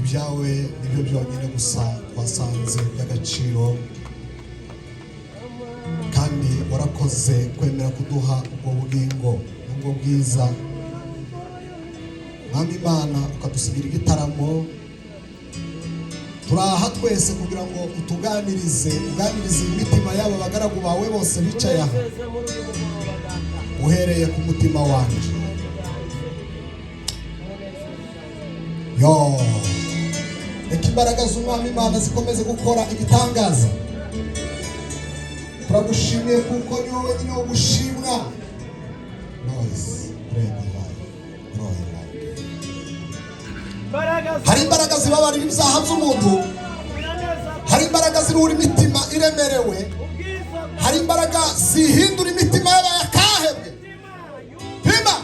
ibyawe nibyo byonyine gusa twasanze by'agaciro, kandi warakoze kwemera kuduha ubwo bugingo n'ubwo bwiza. Mwami Imana, ukadusigira igitaramo. Turaha twese kugira ngo utuganirize imitima y'aba bagaragu bawe bose bicaye aha, uhereye ku mutima wanje. Reka imbaraga z'Umwami Imana zikomeze gukora igitangaza. Turagushimiye kuko ni wowe nyine wo gushimwa. Hari imbaraga zibabarira ibyaha by'umuntu, hari imbaraga ziruhura imitima iremerewe, hari imbaraga zihindura imitima y'abayakahebwe. Pima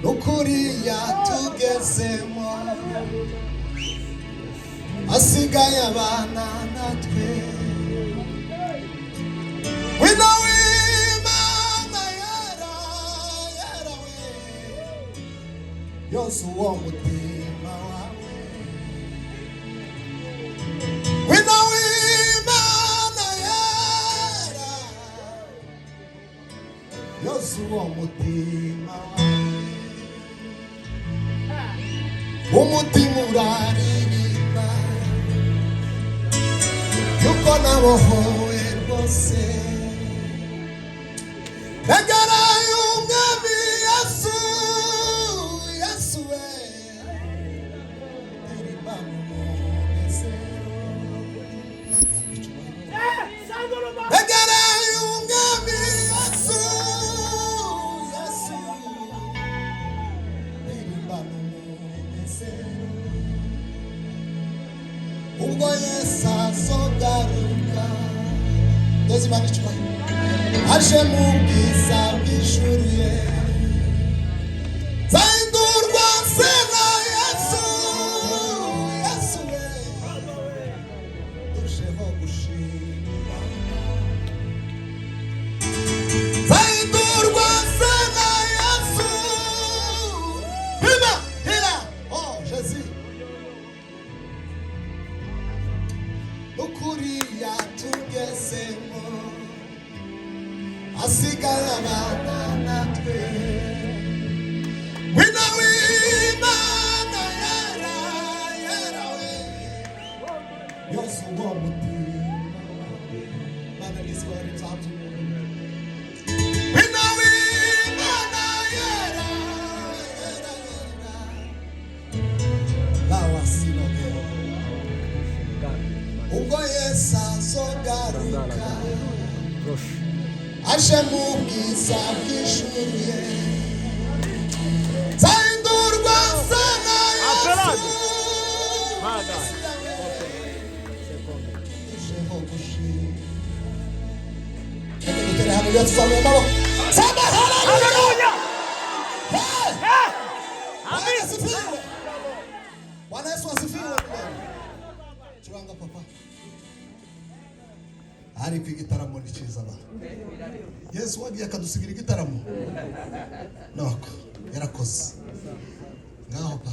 ukuri yatugezemo, asigaye abana natwe. Wino w'Imana yera we, yose uwo mutima wawe. Wino w'Imana yera, yose uwo mutima wawe. Umutima uraririmba yuko nabohowe rwose. Egera y'Umwami Yesu, Yesu we, iriba mu munezero. Egera y'Umwami Yesu, Yesu, iriba mu munezero. Ubwo Yesu azogaruka, dozi Imana icyubahiro, aje mu bwiza bw'ijuru ye, zahindurwa se na Yesu, Yesu we, turusheho gushima. Zahindurwa se na Yesu, hira hira, oh Jésus. Ukuri yatugezemo, asigaye abana natwe. Wino w'Imana yera we, yose uwo mutima. Mana niswari tatu. Wino w'Imana yera, lawa sinogera. Ubwo Yesu azogaruka, aje mu bwiza bw'ijuru ye, zahindurwa se na Yesu, turusheho gushima. Dutere haleluya, tuzamuye amaboko. Sema haleluya. Amen. Bwana Yesu asifiwe. Churanga papa. Ariko igitaramo ni cyiza ba. Yesu wagiye akadusigira igitaramo. Noko yarakoze. Ngaho pa.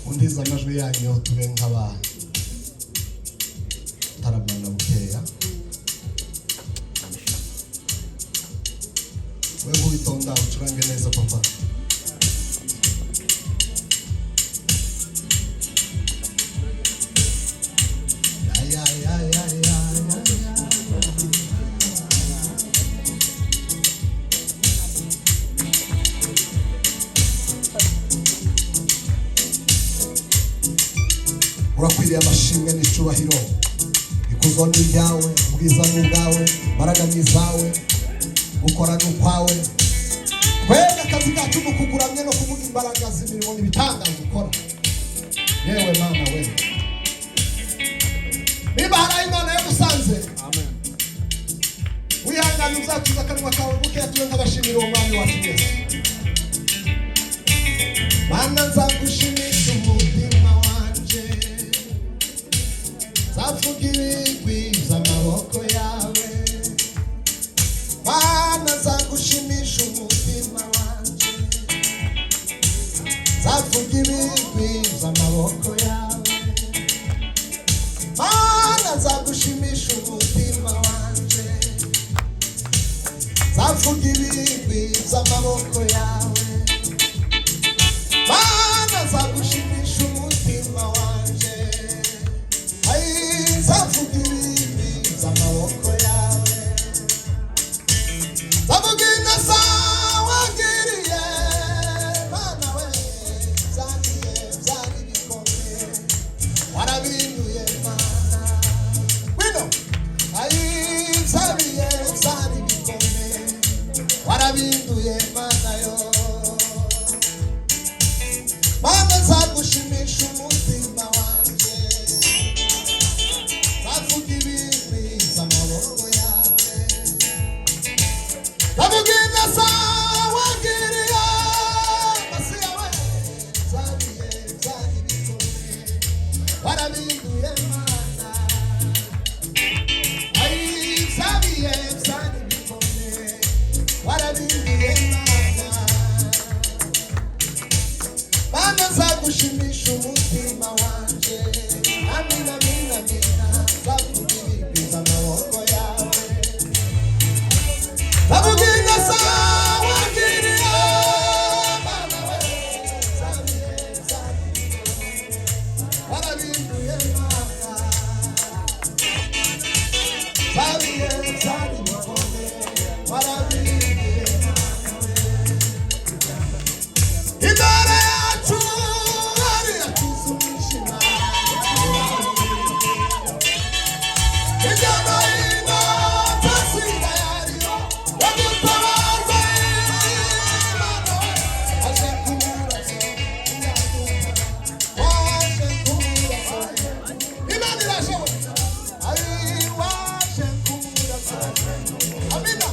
Undiza amajwi yanyu tube nk'aba taramana bukeya. Wewe witonda ucurange neza papa. Urakwiriye amashimwe n'icyubahiro, ikuzo ni ryawe, ubwiza ni ubwawe, imbaraga ni izawe, gukora ni ukwawe. Twebwe akazi kacu ni ukuguramya no kuvuga imbaraga z'imirimo n'ibitangaza ukora. Yewe Mana we, niba hari Imana yagusanze, wihangane uzacuza akanwa kawe bukeya tube nk'abashimira uwo Mwami wacu Yesu. Mana nzagushimisha umutima wanje, zavuga ibigwi by'amaboko yawe Mana zagushimisha umutima wanje zavuga ibigwi by'amaboko yawe Mana zagushimisha umutima wanje zavuga ibigwi by'amaboko yawe Mana zagushimisha umutima wanje zavuga ibigwi by'amaboko yawe zavuga ineza wagiriye Mana we zagiye byari bikomeye warabinduye Mana wino zabiye byari bikomeye warabinduye Mana yo Mana zagushimisha umutima wanje zavuga ibigwi by'amaboko yawe zavuga ineza wagiriye Masiya we zabiye byari bikomeye warabinduye Mana zabiye byari bikomeye warabinduye Mana Mana zagushimisha umutima wanje amina amina amina zavuga ibigwi by'amaboko yawe zavuga ineza wagiriye Mana we zabiye byari bikomeye warabinduye Mana zabiye byari bikomeye warabinduye Imana yacu ari yatuzumishima Ijana ino tasira yariyo yagutabaza Imana aje kumuraso waje kumuraso Imana irashoboye waje kumuraso Amina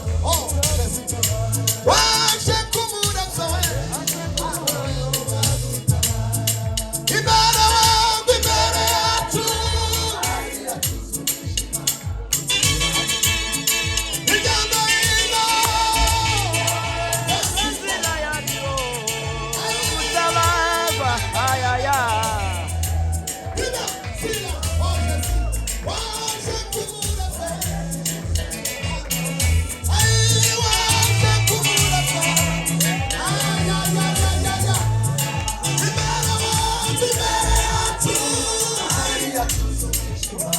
waje kumuraso Imana wangu imbere yacu Ijana ino Tasira yariyo kutabagwa ayaya Ina sila waje kumuraso waje kumuraso Imana wangu imbere yacu ari yatuzumishima